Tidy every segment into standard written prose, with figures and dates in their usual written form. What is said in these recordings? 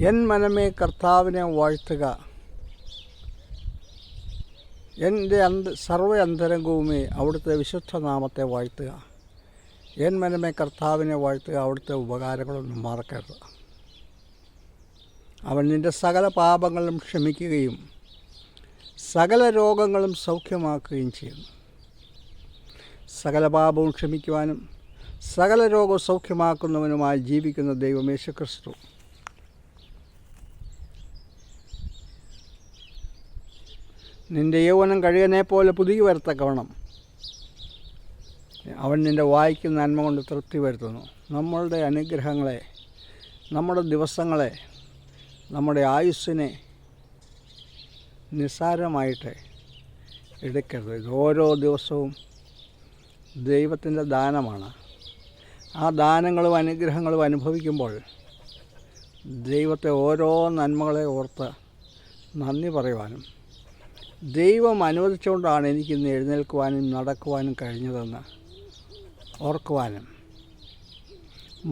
N മനമേ കർത്താവിനെ വാഴ്ത്തുക, എൻ്റെ സർവ്വ അന്തരംഗവുമേ അവിടുത്തെ വിശുദ്ധ നാമത്തെ വാഴ്ത്തുക. എൻ മനമേ കർത്താവിനെ വാഴ്ത്തുക, അവിടുത്തെ ഉപകാരങ്ങളൊന്നും മറക്കരുത്. അവൻ നിൻ്റെ സകല പാപങ്ങളും ക്ഷമിക്കുകയും സകല രോഗങ്ങളും സൗഖ്യമാക്കുകയും ചെയ്യുന്നു. സകല പാപവും ക്ഷമിക്കുവാനും സകല രോഗവും സൗഖ്യമാക്കുന്നവനുമായി ജീവിക്കുന്ന ദൈവം യേശുക്രിസ്തു നിൻ്റെ യൗവനം കഴുകനെ പോലെ പുതുക്കി വരത്തക്കവണ്ണം അവൻ നിൻ്റെ വായ്ക്ക് നന്മ കൊണ്ട് തൃപ്തി വരുത്തുന്നു. നമ്മളുടെ അനുഗ്രഹങ്ങളെ, നമ്മുടെ ദിവസങ്ങളെ, നമ്മുടെ ആയുസ്സിനെ നിസ്സാരമായിട്ട് എടുക്കരുത്. ഇത് ഓരോ ദിവസവും ദൈവത്തിൻ്റെ ദാനമാണ്. ആ ദാനങ്ങളും അനുഗ്രഹങ്ങളും അനുഭവിക്കുമ്പോൾ ദൈവത്തെ ഓരോ നന്മകളെ ഓർത്ത് നന്ദി പറയുവാനും, ദൈവം അനുവദിച്ചുകൊണ്ടാണ് എനിക്കിന്ന് എഴുന്നേൽക്കുവാനും നടക്കുവാനും കഴിഞ്ഞതെന്ന് ഓർക്കുവാനും,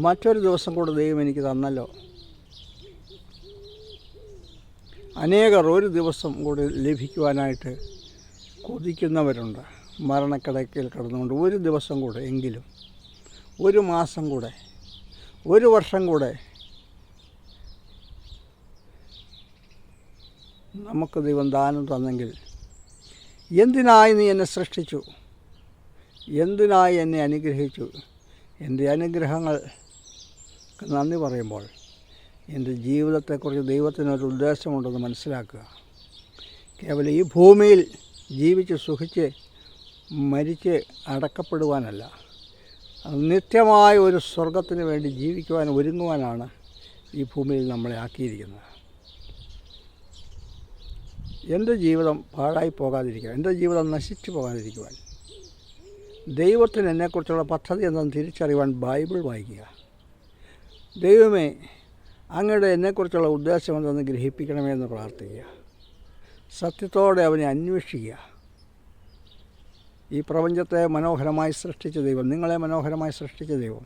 മറ്റൊരു ദിവസം കൂടെ ദൈവം എനിക്ക് തന്നല്ലോ, അനേകർ ഒരു ദിവസം കൂടി ലഭിക്കുവാനായിട്ട് കൊതിക്കുന്നവരുണ്ട്. മരണക്കിടക്കയിൽ കിടന്നുകൊണ്ട് ഒരു ദിവസം കൂടെ എങ്കിലും, ഒരു മാസം കൂടെ, ഒരു വർഷം കൂടെ നമുക്ക് ദൈവം ദാനം തന്നെങ്കിൽ എന്തിനായി നീ എന്നെ സൃഷ്ടിച്ചു, എന്തിനായി എന്നെ അനുഗ്രഹിച്ചു? എൻ്റെ അനുഗ്രഹങ്ങൾക്ക് നന്ദി പറയുമ്പോൾ എൻ്റെ ജീവിതത്തെക്കുറിച്ച് ദൈവത്തിനൊരു ഉദ്ദേശമുണ്ടെന്ന് മനസ്സിലാക്കുക. കേവലം ഈ ഭൂമിയിൽ ജീവിച്ച് സുഖിച്ച് മരിച്ച് അടക്കപ്പെടുവാനല്ല, നിത്യമായ ഒരു സ്വർഗത്തിന് വേണ്ടി ജീവിക്കുവാൻ ഒരുങ്ങുവാനാണ് ഈ ഭൂമിയിൽ നമ്മളെ ആക്കിയിരിക്കുന്നത്. എൻ്റെ ജീവിതം പാഴായി പോകാതിരിക്കുവാൻ, എൻ്റെ ജീവിതം നശിച്ചു പോകാതിരിക്കുവാൻ, ദൈവത്തിന് എന്നെക്കുറിച്ചുള്ള പദ്ധതി എന്തെന്ന് തിരിച്ചറിയുവാൻ ബൈബിൾ വായിക്കുക. ദൈവമേ, അങ്ങയുടെ എന്നെക്കുറിച്ചുള്ള ഉദ്ദേശം എന്തെന്ന് ഗ്രഹിപ്പിക്കണമെന്ന് പ്രാർത്ഥിക്കുക. സത്യത്തോടെ അവനെ അന്വേഷിക്കുക. ഈ പ്രപഞ്ചത്തെ മനോഹരമായി സൃഷ്ടിച്ച ദൈവം, നിങ്ങളെ മനോഹരമായി സൃഷ്ടിച്ച ദൈവം,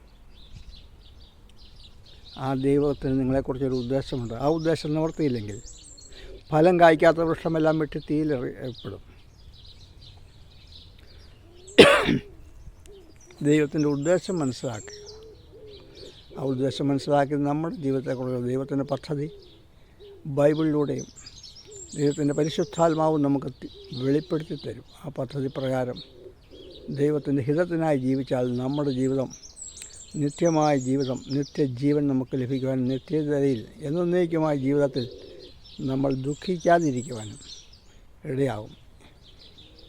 ആ ദൈവത്തിന് നിങ്ങളെക്കുറിച്ചൊരു ഉദ്ദേശമുണ്ട്. ആ ഉദ്ദേശം നിവർത്തിയില്ലെങ്കിൽ ഫലം കായ്ക്കാത്ത വൃക്ഷമെല്ലാം വെട്ടി തീയിലെറിയപ്പെടും. ദൈവത്തിൻ്റെ ഉദ്ദേശം മനസ്സിലാക്കുക. ആ ഉദ്ദേശം മനസ്സിലാക്കി നമ്മുടെ ജീവിതത്തെക്കുറിച്ച് ദൈവത്തിൻ്റെ പദ്ധതി ബൈബിളിലൂടെയും ദൈവത്തിൻ്റെ പരിശുദ്ധാത്മാവും നമുക്ക് വെളിപ്പെടുത്തി തരും. ആ പദ്ധതി പ്രകാരം ദൈവത്തിൻ്റെ ഹിതത്തിനായി ജീവിച്ചാൽ നമ്മുടെ ജീവിതം നിത്യമായ ജീവിതം, നിത്യജീവൻ നമുക്ക് ലഭിക്കുവാനും നിത്യതയിൽ എന്നേക്കുമായ ജീവിതത്തിൽ നമ്മൾ ദുഃഖിക്കാതിരിക്കുവാനും ഇടയാകും.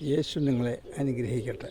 യേശു നിങ്ങളെ അനുഗ്രഹിക്കട്ടെ.